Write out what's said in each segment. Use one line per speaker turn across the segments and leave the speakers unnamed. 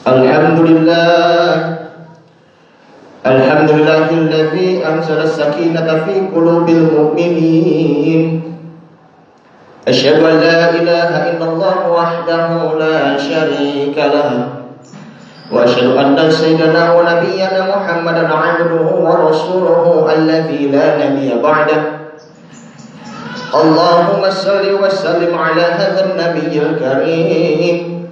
Alhamdulillahilladzi anzala as-sakinata fi qulubil mu'minin. Asyhadu an la ilaha illallah wahdahu la syarika lah. Wa asyhadu anna sayyidana wa nabiyyana Muhammadan 'abduhu wa rasuluhu alladzi la nabiyya ba'dahu. Allahumma shalli wa sallim ala hadzal nabiyyil karim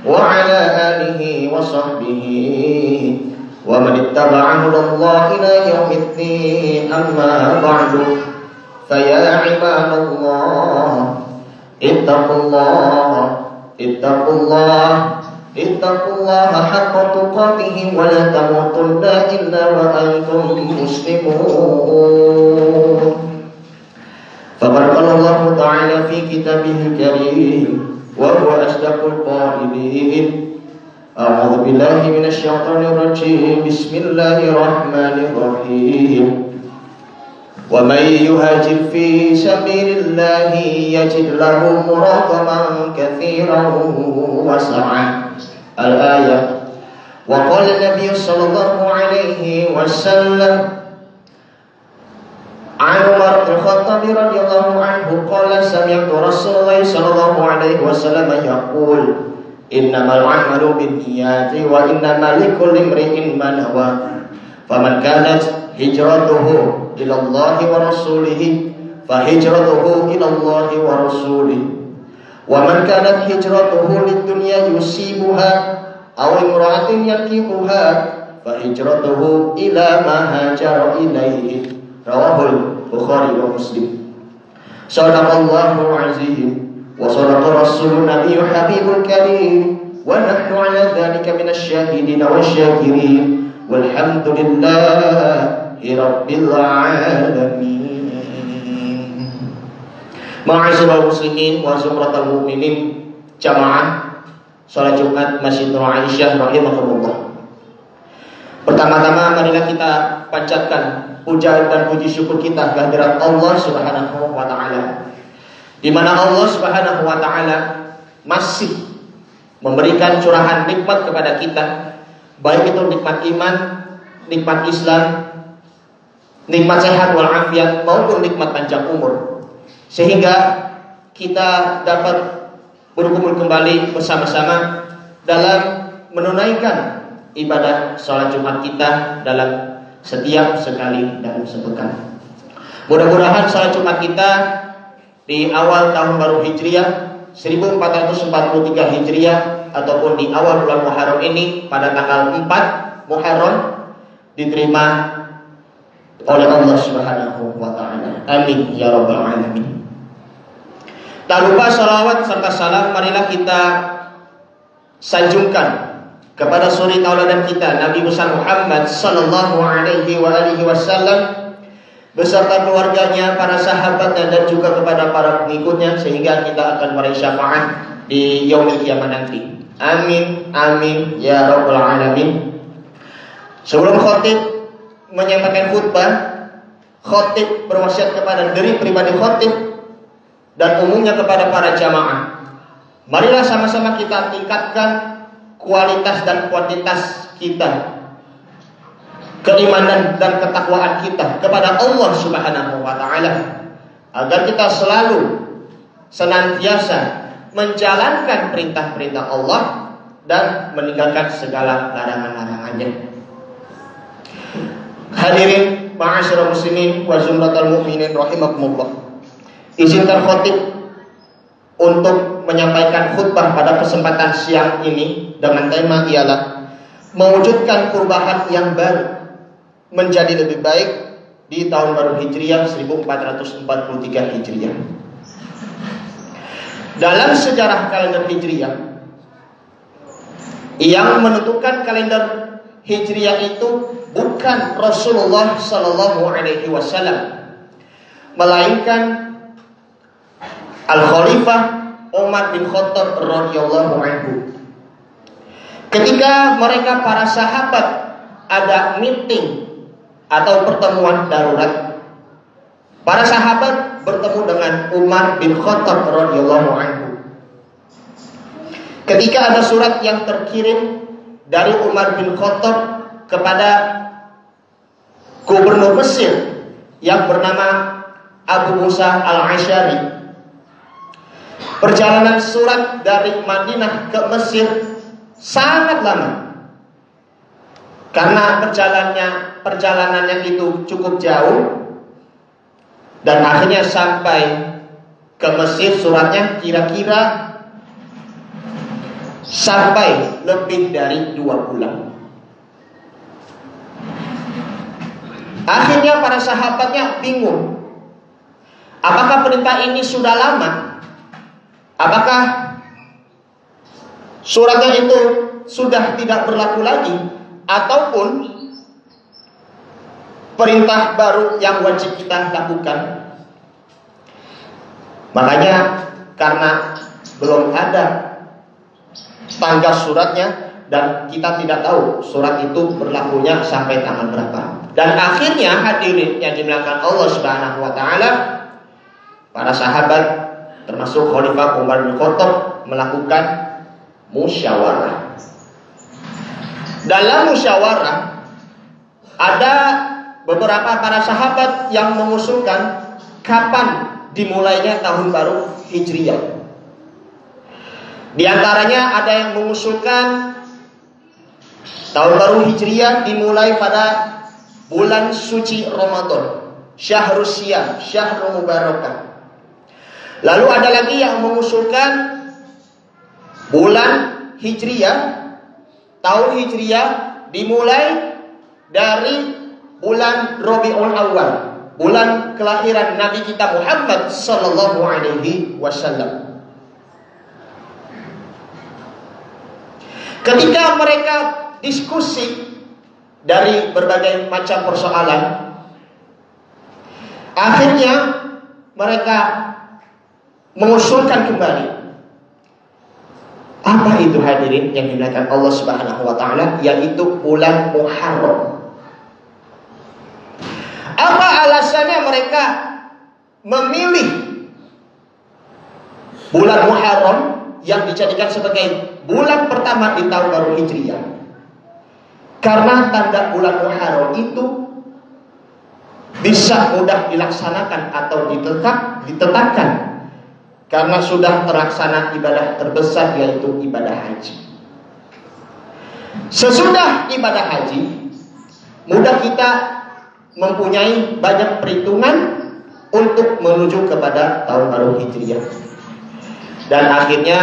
wa ala alihi wa sahbihi wa man ittaba'ahu Allah ila yaumiddin. Amma ba'du, fa ya ibadallah ittaqullaha haqqa tuqatih wa la tamutunna illa wa antum muslimun. Faqad qala Allah ta'ala fi kitabihil karim wa huwa asdaqul qailin. A'udzu billahi minasy syaithanir rajim. Bismillahirrahmanirrahim. Wa may yuhajir fi sabilillahi yajid lahu muraqaman katsiran wa sa'an. Al-ayah. Wa qala an-nabiy sallallahu alaihi wasallam an Umar bin Khattab radhiyallahu anhu qala sami'tu Rasulullah sallallahu alaihi wasallam yaqul innamal a'malu binniyati wa innamal likulli imri'in ma nawa. Faman kanat hijratuhu ila Allah wa rasulih fa hijratuhu ila Allah wa rasulih. Wa man kanat hijratuhu lid-dunya yusibuha aw imra'atin yankihuha fa hijratuhu ila ma hajara ilaihi. Rawahul Bukhari wa Muslim. Shadaqallahu azim. وصدق رسول النبي حبيب الكريم ونحن على ذلك من الشاهدين والشاكرين والحمد لله رب العالمين. Ma'asyiral muslimin wa zumratal mu'minin, jamaah salat Jumat Masjid Nur Aisyah rahimakumullah. Pertama-tama marilah kita panjatkan puja dan puji syukur kita kehadirat Allah Subhanahu wa taala, di mana Allah Subhanahu wa taala masih memberikan curahan nikmat kepada kita, baik itu nikmat iman, nikmat Islam, nikmat sehat wal afiat maupun nikmat panjang umur, sehingga kita dapat berkumpul kembali bersama-sama dalam menunaikan ibadah salat Jumat kita dalam setiap sekali dalam sepekan. Mudah-mudahan salat Jumat kita di awal tahun baru Hijriah 1443 Hijriah ataupun di awal bulan Muharram ini pada tanggal 4 Muharram diterima oleh Allah Subhanahu wa taala. Amin ya rabbal alamin. Tak lupa salawat serta salam marilah kita sanjungkan kepada suri tauladan kita Nabi besar Muhammad sallallahu alaihi wasallam beserta keluarganya, para sahabatnya dan juga kepada para pengikutnya, sehingga kita akan meraih syafaat di yaumil qiyamah nanti. Amin amin ya rabbal alamin. Sebelum khatib menyampaikan khutbah, khatib berwasiat kepada diri pribadi khatib dan umumnya kepada para jamaah. Marilah sama-sama kita tingkatkan kualitas dan kuantitas kita, keimanan dan ketakwaan kita kepada Allah Subhanahu wa taala, agar kita selalu senantiasa menjalankan perintah-perintah Allah dan meninggalkan segala larangan-larangannya. Hadirin ma'asyiral muslimin wa zumratal mu'minin rahimakumullah. Izinkan khatib untuk menyampaikan khutbah pada kesempatan siang ini dengan tema ialah mewujudkan perubahan yang baru menjadi lebih baik di tahun baru Hijriah 1443 Hijriah. Dalam sejarah kalender Hijriah, yang menentukan kalender Hijriah itu bukan Rasulullah sallallahu alaihi wasallam, melainkan Al-Khalifah Umar bin Khattab radhiyallahu anhu. Ketika mereka para sahabat ada meeting atau pertemuan darurat, para sahabat bertemu dengan Umar bin Khattab radhiyallahu anhu. Ketika ada surat yang terkirim dari Umar bin Khattab kepada gubernur Mesir yang bernama Abu Musa al-Asy'ari. Perjalanan surat dari Madinah ke Mesir sangat lama, karena perjalanannya itu cukup jauh, dan akhirnya sampai ke Mesir suratnya kira-kira sampai lebih dari 2 bulan. Akhirnya para sahabatnya bingung, apakah perintah ini sudah lama? Apakah suratnya itu sudah tidak berlaku lagi, ataupun perintah baru yang wajib kita lakukan? Makanya karena belum ada tanggal suratnya dan kita tidak tahu surat itu berlakunya sampai tanggal berapa. Dan akhirnya hadirin yang dimuliakan Allah Subhanahu wa taala, para sahabat termasuk Khalifah Umar bin Khattab melakukan musyawarah. Dalam musyawarah ada beberapa para sahabat yang mengusulkan kapan dimulainya tahun baru Hijriah. Di antaranya ada yang mengusulkan tahun baru Hijriah dimulai pada bulan suci Ramadan, Syahrul Siyam, Syahrul Mubarakah. Lalu ada lagi yang mengusulkan bulan Hijriah, tahun Hijriah dimulai dari bulan Rabiul Awal, bulan kelahiran Nabi kita Muhammad sallallahu alaihi wasallam. Ketika mereka diskusi dari berbagai macam persoalan, akhirnya mereka mengusulkan kembali, apa itu hadirin yang dimuliakan Allah Subhanahu wa taala, yaitu bulan Muharram. Apa alasannya mereka memilih bulan Muharram yang dijadikan sebagai bulan pertama di tahun baru Hijriah? Karena tanda bulan Muharram itu bisa mudah dilaksanakan atau ditetapkan karena sudah terlaksana ibadah terbesar, yaitu ibadah haji. Sesudah ibadah haji, mudah kita mempunyai banyak perhitungan untuk menuju kepada tahun baru Hijriah. Dan akhirnya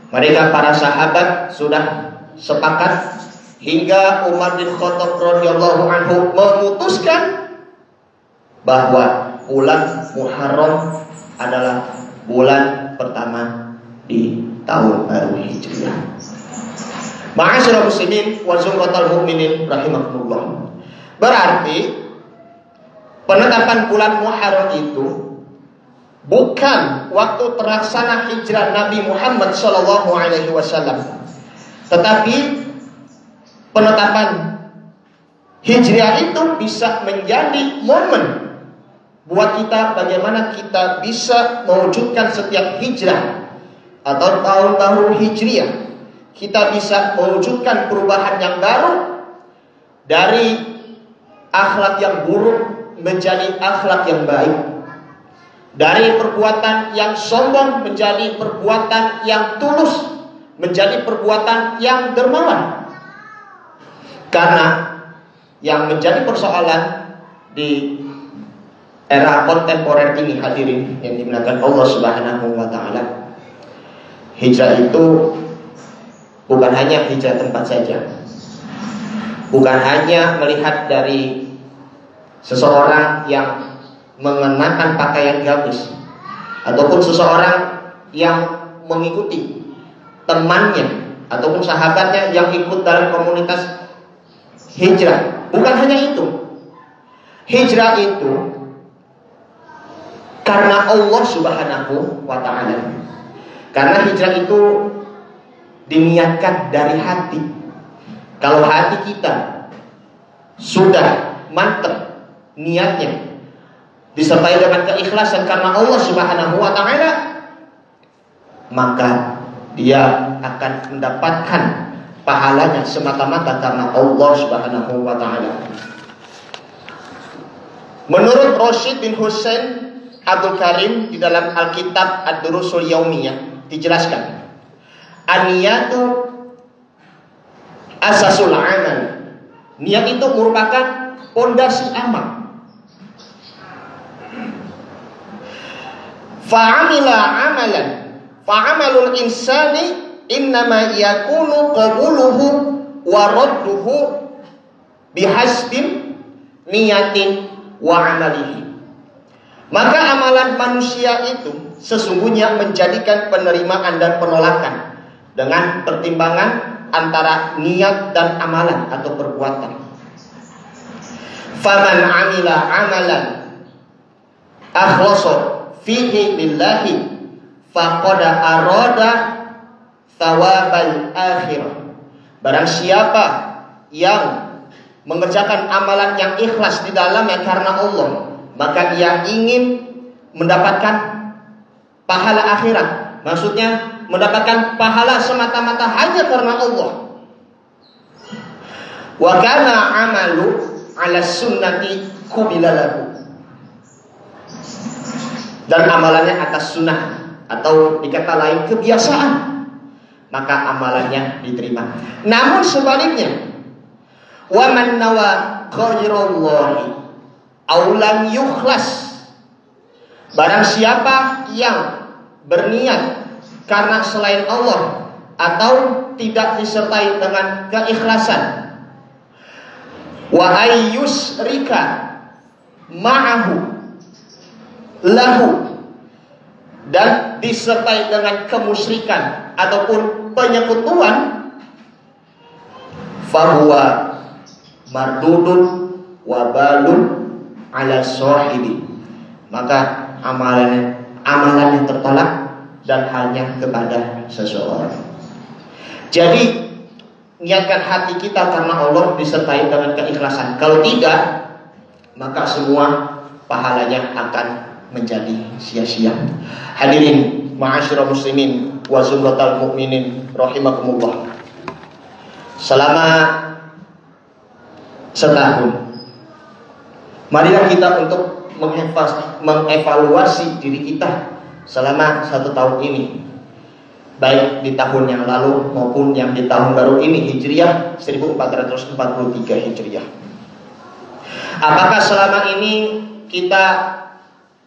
mereka para sahabat sudah sepakat, hingga Umar bin Khattab radhiyallahu anhu memutuskan bahwa bulan Muharram adalah bulan pertama di tahun baru Hijriah. Ma'asyiral muslimin wa zumratal mu'minin rahimakumullah. Berarti penetapan bulan Muharram itu bukan waktu terlaksana hijrah Nabi Muhammad sallallahu alaihi wasallam, tetapi penetapan Hijriah itu bisa menjadi momen buat kita bagaimana kita bisa mewujudkan setiap hijrah atau tahun baru Hijriah. Kita bisa mewujudkan perubahan yang baru dari akhlak yang buruk menjadi akhlak yang baik, dari perbuatan yang sombong menjadi perbuatan yang tulus, menjadi perbuatan yang dermawan. Karena yang menjadi persoalan di era kontemporer ini hadirin yang dimuliakan Allah Subhanahu wa taala, hijrah itu bukan hanya hijrah tempat saja. Bukan hanya melihat dari seseorang yang mengenakan pakaian gamis, ataupun seseorang yang mengikuti temannya ataupun sahabatnya yang ikut dalam komunitas hijrah. Bukan hanya itu. Hijrah itu karena Allah Subhanahu wa ta'ala. Karena hijrah itu diniatkan dari hati. Kalau hati kita sudah mantap niatnya, disertai dengan keikhlasan karena Allah Subhanahu wa ta'ala, maka dia akan mendapatkan pahalanya semata-mata karena Allah Subhanahu wa taala. Menurut Rashid bin Hussein Abdul Karim di dalam Alkitab Ad-Durusul Yaumiyah dijelaskan, an-niyatu asasul amal. Niat itu merupakan pondasi amal. Fa'amila amalan, fa'amalul insani innama yakunu qabuluhu wa radduhu bihasbin niyatin wa amalihi. Maka amalan manusia itu sesungguhnya menjadikan penerimaan dan penolakan dengan pertimbangan antara niat dan amalan atau perbuatan. Faman amila amalan akhlasa fihi lillahi faqad arada thawabal akhirah. Barang siapa yang mengerjakan amalan yang ikhlas di dalamnya karena Allah, maka dia ingin mendapatkan pahala akhirat. Maksudnya mendapatkan pahala semata-mata hanya karena Allah. Wa kana amalu ala sunnati kubilalahu. Dan amalannya atas sunnah atau dikata lain kebiasaan, maka amalannya diterima. Namun sebaliknya, wa man nawa ghairallahi aw lam yukhlas. Barang siapa yang berniat karena selain Allah atau tidak disertai dengan keikhlasan, wa ayyusrika ma'ahu lahu, dan disertai dengan kemusyrikan ataupun penyekutuan, fahuwa mardudun wa balun ala sahibi. Maka amalannya tertolak dan hanya kepada seseorang. Jadi niatkan hati kita karena Allah disertai dengan keikhlasan. Kalau tidak, maka semua pahalanya akan menjadi sia-sia. Hadirin ma'asyiral muslimin wa zumratal mu'minin rahimakumullah. Selama setahun, marilah kita untuk mengevaluasi diri kita selama 1 tahun ini, baik di tahun yang lalu maupun yang di tahun baru ini Hijriah 1443 Hijriah. Apakah selama ini kita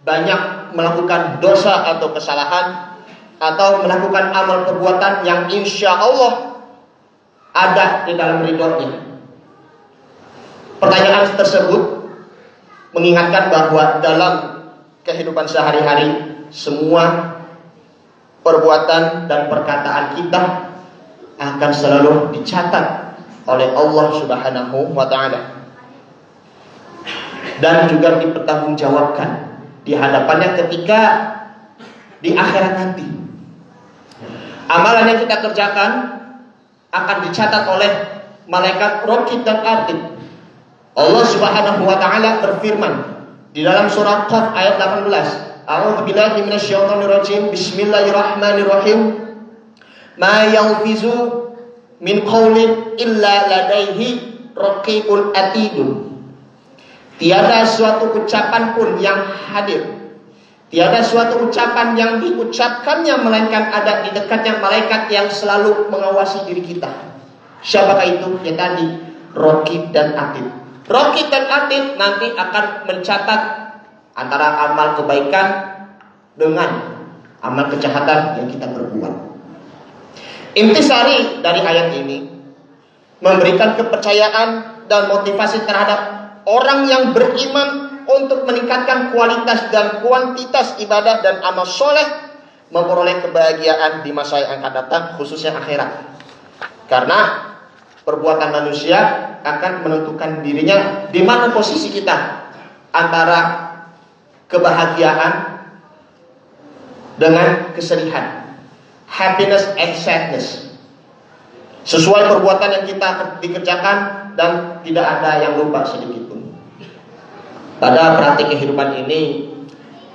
banyak melakukan dosa atau kesalahan, atau melakukan amal perbuatan yang insya Allah ada di dalam ridhonya? Pertanyaan tersebut mengingatkan bahwa dalam kehidupan sehari-hari semua perbuatan dan perkataan kita akan selalu dicatat oleh Allah Subhanahu wa taala dan juga dipertanggungjawabkan di hadapannya ketika di akhirat nanti. Amalan yang kita kerjakan akan dicatat oleh malaikat Raqib dan Atid. Allah Subhanahu wa taala berfirman di dalam surah Qaf ayat 18, A'udzubillahi minasyaitonirrajim. Bismillahirrahmanirrahim. Ma yalfizu min qaulin illa ladaihi raqibun atidun. Tiada suatu ucapan pun yang hadir, tiada suatu ucapan yang diucapkannya melainkan ada di dekatnya malaikat yang selalu mengawasi diri kita. Siapakah itu? Ya tadi, Raqib dan Atid. Raqib dan Atid nanti akan mencatat antara amal kebaikan dengan amal kejahatan yang kita perbuat. Intisari dari ayat ini memberikan kepercayaan dan motivasi terhadap orang yang beriman untuk meningkatkan kualitas dan kuantitas ibadah dan amal soleh, memperoleh kebahagiaan di masa yang akan datang, khususnya akhirat. Karena perbuatan manusia akan menentukan dirinya di mana posisi kita antara kebahagiaan dengan kesedihan, happiness and sadness. Sesuai perbuatan yang kita dikerjakan dan tidak ada yang lupa sedikit pun. Pada praktik kehidupan ini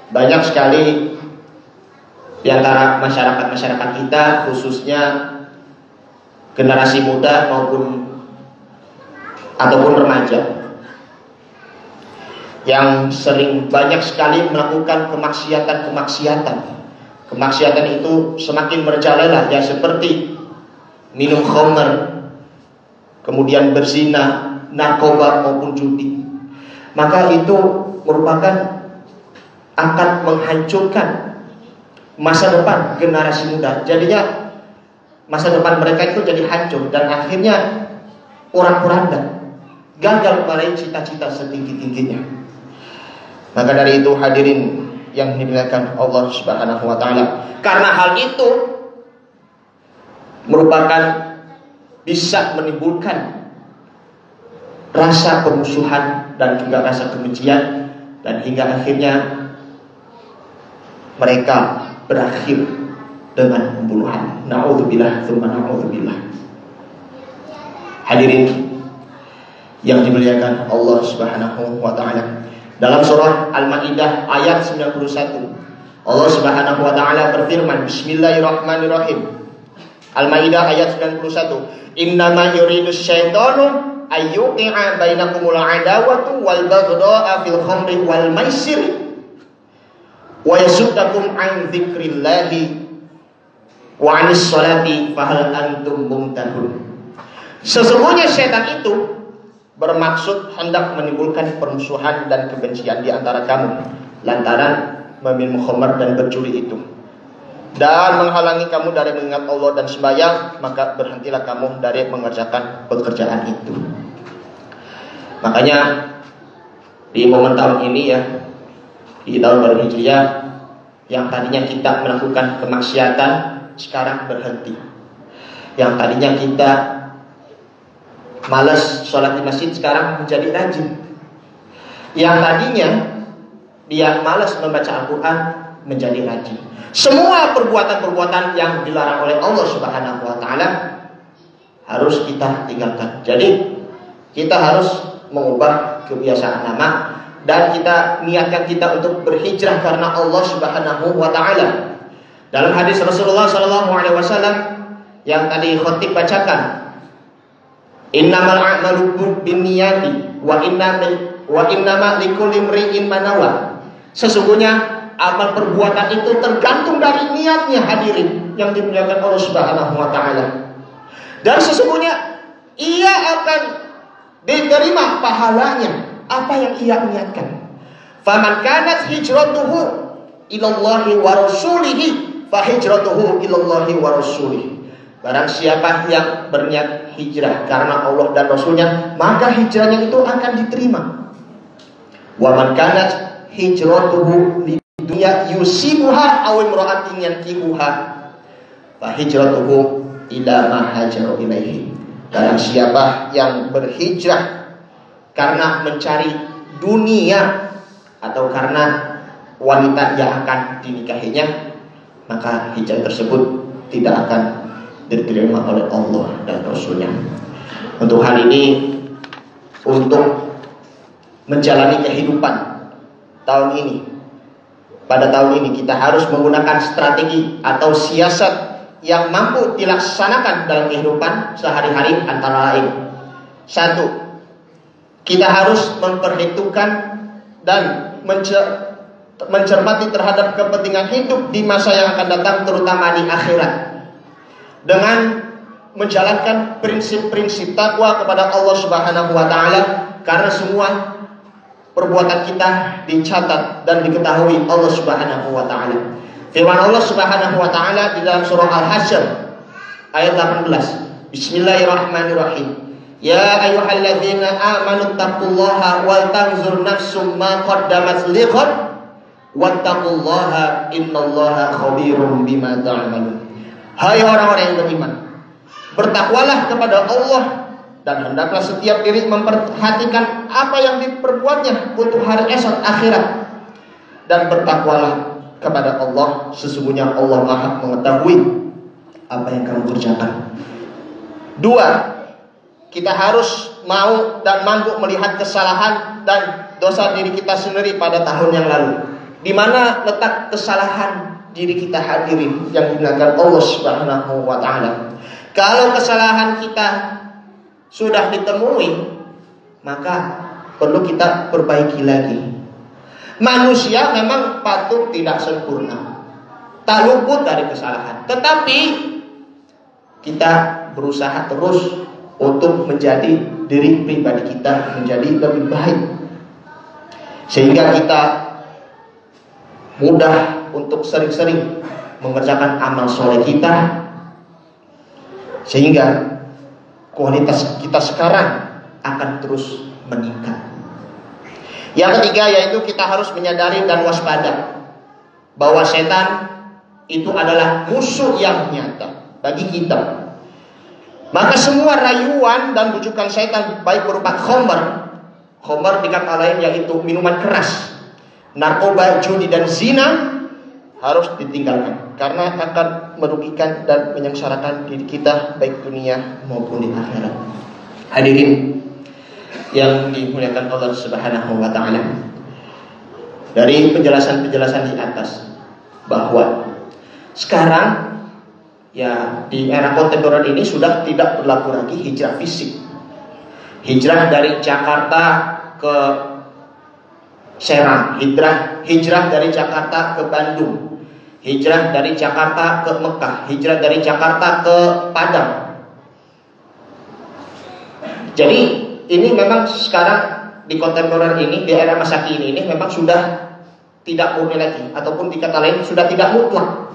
banyak sekali di antara masyarakat kita, khususnya generasi muda ataupun remaja yang sering banyak sekali melakukan kemaksiatan. Kemaksiatan itu semakin merajalela, ya, seperti minum khamr, kemudian berzina, narkoba maupun judi. Maka itu merupakan akan menghancurkan masa depan generasi muda. Jadinya masa depan mereka itu jadi hancur dan akhirnya porak-poranda, gagal meraih cita-cita setinggi-tingginya. Maka dari itu hadirin yang dimuliakan Allah Subhanahu wa taala, karena hal itu merupakan bisa menimbulkan rasa permusuhan dan juga rasa kebencian, dan hingga akhirnya mereka berakhir dengan pembunuhan. Na'udzubillah tsumma na'udzubillah. Hadirin yang dimuliakan Allah Subhanahu wa taala, dalam surah Al-Maidah ayat 91 Allah Subhanahu wa taala berfirman, bismillahirrahmanirrahim. Al-Maidah ayat 91, innama yuridu syaitanu ayyuqi'a bainakumul adawatu wal baghdha'a fil khamri wal maisir wa yasuddakum an dzikrillahi wa 'anis sholati fahal antum muntahun. Sesungguhnya setan itu bermaksud hendak menimbulkan permusuhan dan kebencian di antara kamu lantaran meminum khamr dan bercuri itu, dan menghalangi kamu dari mengingat Allah dan sembahyang, maka berhentilah kamu dari mengerjakan pekerjaan itu. Makanya di momen tahun ini, ya, di tahun baru Hijriah, yang tadinya kita melakukan kemaksiatan sekarang berhenti. Yang tadinya kita malas sholat di masjid sekarang menjadi rajin. Yang tadinya dia malas membaca Al-Quran menjadi rajin. Semua perbuatan-perbuatan yang dilarang oleh Allah Subhanahu wa taala harus kita tinggalkan. Jadi kita harus mengubah kebiasaan lama dan kita niatkan kita untuk berhijrah karena Allah Subhanahu wa taala. Dalam hadis Rasulullah sallallahu alaihi wasallam yang tadi khotib bacakan, innamal a'malu binniyati wa innama likulli imri'in ma nawa. Sesungguhnya amal perbuatan itu tergantung dari niatnya, hadirin yang dimuliakan Allah Subhanahu wa taala. Dan sesungguhnya ia akan diterima pahalanya apa yang ia niatkan. Faman kanat hijratuhu ilallahi wa rasulihi fa hijratuhu ilallahi wa rasulihi. Barang siapa yang berniat hijrah karena Allah dan Rasulnya, maka hijrahnya itu akan diterima. Wa man kanat hijratuhu lidunya yusibuha aw imra'atin yankihuha fa hijratuhu ila ma hajara ilaihi. Barang siapa yang berhijrah karena mencari dunia atau karena wanita yang akan dinikahinya, maka hijrah tersebut tidak akan diterima oleh Allah dan Rasulnya. Untuk hal ini, untuk menjalani kehidupan tahun ini, pada tahun ini kita harus menggunakan strategi atau siasat yang mampu dilaksanakan dalam kehidupan sehari-hari, antara lain: 1. Kita harus memperhitungkan dan mencermati terhadap kepentingan hidup di masa yang akan datang, terutama di akhirat, dengan menjalankan prinsip-prinsip takwa kepada Allah Subhanahu wa taala, karena semua perbuatan kita dicatat dan diketahui Allah Subhanahu wa taala. Firman Allah Subhanahu wa taala di dalam surah Al-Hasyr ayat 18, bismillahirrahmanirrahim, ya ayyuhalladzina amanu taqullaha wal tanzur nafsum ma qaddamat lighad wattaqullaha innallaha khabirum bima ta'malun. Hai orang-orang yang beriman, bertakwalah kepada Allah dan hendaklah setiap diri memperhatikan apa yang diperbuatnya untuk hari esok akhirat, dan bertakwalah kepada Allah, sesungguhnya Allah Maha mengetahui apa yang kamu kerjakan. 2. Kita harus mau dan mampu melihat kesalahan dan dosa diri kita sendiri pada tahun yang lalu. Di mana letak kesalahan diri kita, hadirin yang dimuliakan Allah Subhanahu wa taala? Kalau kesalahan kita sudah ditemui, maka perlu kita perbaiki lagi. Manusia memang patut tidak sempurna, tak luput dari kesalahan. Tetapi kita berusaha terus untuk menjadi diri pribadi kita menjadi lebih baik, sehingga kita mudah untuk sering-sering mengerjakan amal soleh kita, sehingga kualitas kita sekarang akan terus meningkat. Yang ketiga yaitu kita harus menyadari dan waspada bahwa setan itu adalah musuh yang nyata bagi kita. Maka semua rayuan dan bujukan setan, baik berupa khamr di kata lain yaitu minuman keras, narkoba, judi dan zina, harus ditinggalkan karena akan merugikan dan menyengsarakan diri kita baik dunia maupun di akhirat. Hadirin yang dimuliakan Allah Subhanahu wa taala, dari penjelasan-penjelasan di atas bahwa sekarang ya di era kontemporer ini sudah tidak berlaku lagi hijrah fisik. Hijrah dari Jakarta ke Serang, hijrah dari Jakarta ke Bandung, hijrah dari Jakarta ke Mekah, hijrah dari Jakarta ke Padang. Jadi ini memang sekarang di kontemporer ini, di era masa kini ini memang sudah tidak murni lagi, ataupun di kata lain sudah tidak mutlak.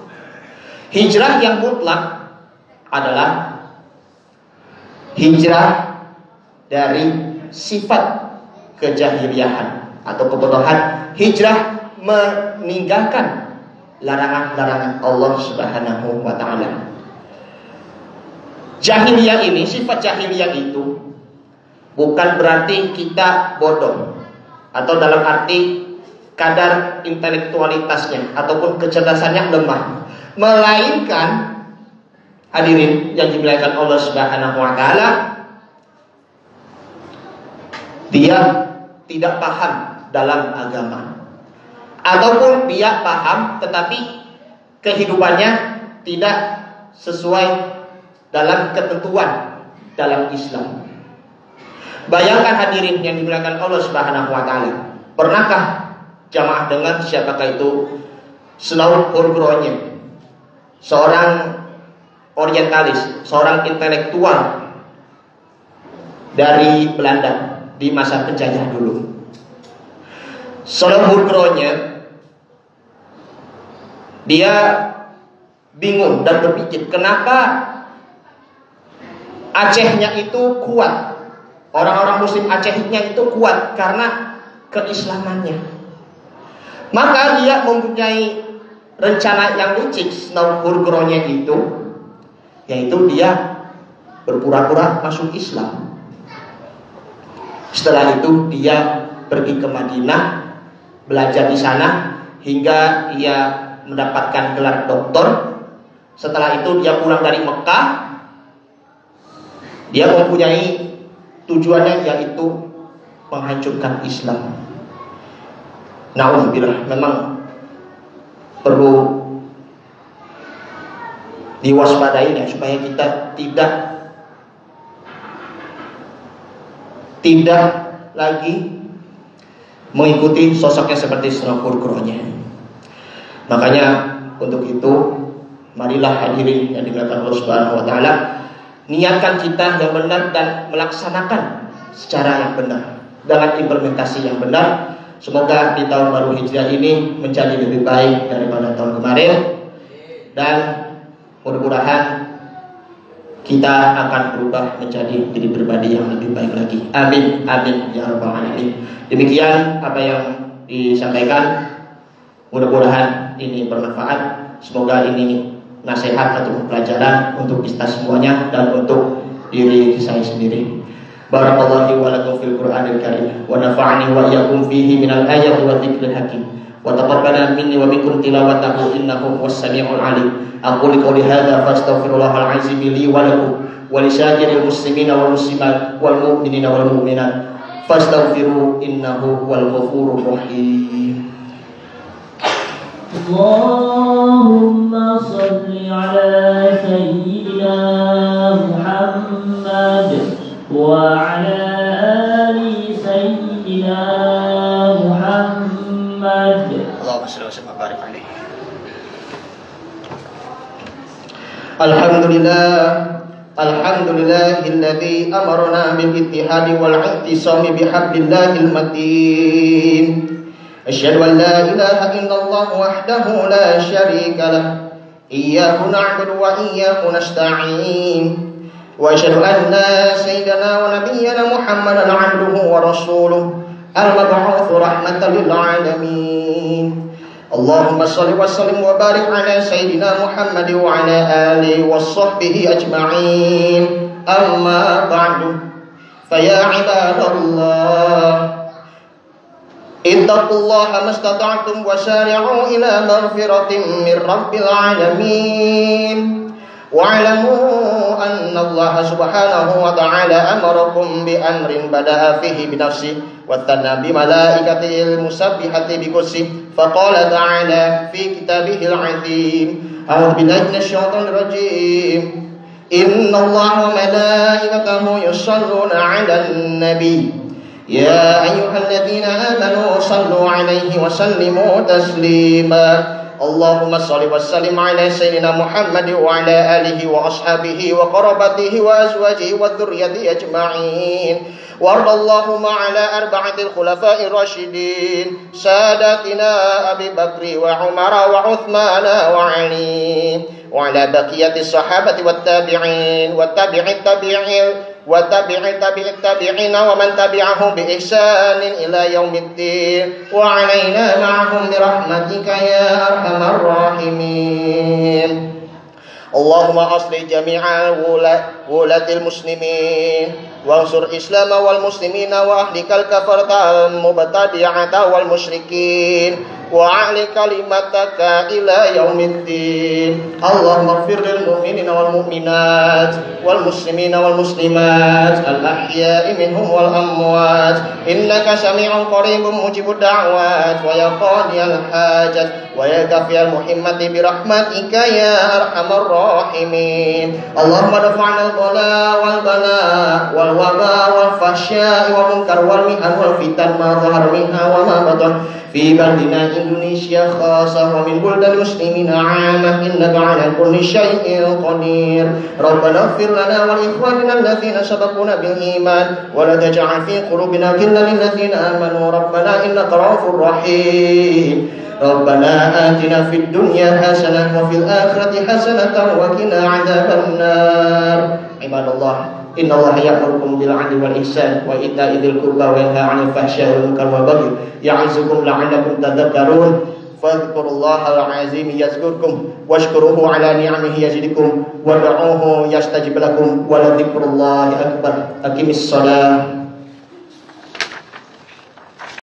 Hijrah yang mutlak adalah hijrah dari sifat kejahiliahan atau kebodohan, hijrah meninggalkan larangan-larangan Allah Subhanahu wa taala. Jahiliyah ini, sifat jahiliyah itu bukan berarti kita bodoh atau dalam arti kadar intelektualitasnya ataupun kecerdasannya lemah, melainkan hadirin yang dimuliakan Allah Subhanahu wa taala, dia tidak paham dalam agama, ataupun dia paham tetapi kehidupannya tidak sesuai dalam ketentuan dalam Islam. Bayangkan hadirin yang dimuliakan Allah Subhanahu wa taala, pernahkah jamaah dengar siapakah itu Snaul Hurgronye, seorang orientalis, seorang intelektual dari Belanda di masa penjajah dulu. Snaul Hurgronye dia bingung dan berpikir, kenapa Acehnya itu kuat, orang-orang muslim Acehnya itu kuat karena keislamannya. Maka dia mempunyai rencana yang licik, Snaul Hurgronye itu, yaitu dia berpura-pura masuk Islam. Setelah itu dia pergi ke Madinah, belajar di sana hingga ia mendapatkan gelar doktor. Setelah itu dia pulang dari Mekah. Dia mempunyai tujuannya yaitu menghancurkan Islam. Na'udzubillah, memang perlu diwaspadai ya, supaya kita tidak lagi mengikuti sosoknya seperti Snaul Hurgronye. Makanya untuk itu marilah hadirin yang dimuliakan Allah Subhanahu wa taala, niatkan kita yang benar dan melaksanakan secara yang benar dengan implementasi yang benar. Semoga di tahun baru Hijriah ini menjadi lebih baik daripada tahun kemarin, dan mudah-mudahan kita akan berubah menjadi diri pribadi yang lebih baik lagi. Amin, amin ya rabbal alamin. Demikian apa yang disampaikan, mudah-mudahan ini bermanfaat. Semoga ini nasihat atau pelajaran untuk kita semuanya dan untuk diri saya sendiri. Barakallahu wa lakum fil Qur'anil Karim wa nafa'ani wa iyyakum fihi minal ayati wa dzikril hakim wa taqabbala minni wa minkum tilawatahu innahu huwas samiul alim. Aqulu qouli hadza fastaghfirullahal azim li wa lakum wa lisa'iril muslimina wal muslimat wal mu'minina wal mu'minat fastaghfiru innahu huwal ghafurur rahim.
Allahumma salli ala sayyidina
Alhamdulillahilladzi amarna bil ittihadi wal i'tisami bihablillahil matin. Asyhadu an la ilaha illallah wahdahu la syarika lah. Iyyahu na'budu wa iyyahu nasta'in. Wa asyhadu anna sayyidana wa nabiyyana Muhammadan 'abduhu wa rasuluhu al-mab'uts rahmatan lil 'alamin. Allahumma shalli wa sallim wa barik ala sayyidina Muhammad wa ala alihi wa sahbihi ajma'in. Amma ba'du. Fa ya 'ibadallah, ittaqullaha mastata'tum wa sari'u ila maghfiratin min rabbil alamin. Wa'lamu anna Allah subhanahu wa ta'ala amarakum bi amrin bada'a fihi bi nafsihi wa thanna bi malaikatihi musabbihati bi kursi. Faqala ta'ala fi kitabihil 'azim. A'udzu billahi minasy syaithanir rajim. Inna Allaha wa malaikatahu yusholluna 'alan nabi. Ya ayyuhalladzina amanu shallu 'alaihi wa sallimu taslima. Allahumma shalli wa sallim ala sayyidina Muhammad wa ala alihi wa ashabihi wa qarabatihi wa azwajihi wa dhurriyyatihi ajma'in. Warḍallahumma ala arba'atil khulafa'ir rasyidin sadatina Abi Bakri wa Umar wa Utsman wa Ali wa ala baqiyatis sahabati wat tabi'in wa tabi'it tabi'in wa tabi'it tabi'ina wa man tabi'ahum bi ihsanin ila yaumiddin wa 'alaina ma'ahum bi rahmatika ya arhamar rahimin. Allahumma aslih jami'a wulatil muslimin wansur Islam wal muslimina wa ahlikal kafarata al mubtadi'ata wal musyrikin wa a'li kalimataka ila yaumiddin. Allahumma ighfir lil mu'minina wal mu'minat wal muslimina wal muslimat al ahya'i minhum wal amwat innaka sami'un qaribun mujibud da'wat wa ya qadiyal hajat wa ya kafiyal muhimmati bi rahmatika ya arhamar rahimin. Allahumma dafa'na al-bala wal bala wal waba wal fahsya wal munkar wal mihan wal fitan ma dhahara minha wa ma batan fi baladina Indonesia khasah wa min buldal muslimina 'amah innaka 'ala kulli syai'in qadir. Rabbana ighfir lana wa li ikhwanina alladhina sabaquna bil iman wa la taj'al fi qulubina ghillan lil ladzina amanu rabbana innaka ra'ufur rahim. Rabbana atina fid dunya hasanah wa fil akhirati hasanatan wa qina 'adzaban nar. Ibadallah, inna Allaha ya'murukum bil 'adli wal ihsan wa ita'i dzil qurba wa yanha 'anil fahsya'i wal munkari wal baghi ya'izukum la'allakum tadhakkarun. Fadhkurullaha al-'azim yazkurkum washkuruhu 'ala ni'amihi yazidukum wad'uuhu yastajib lakum wa la dzikrullahi akbar. Aqimis shalah.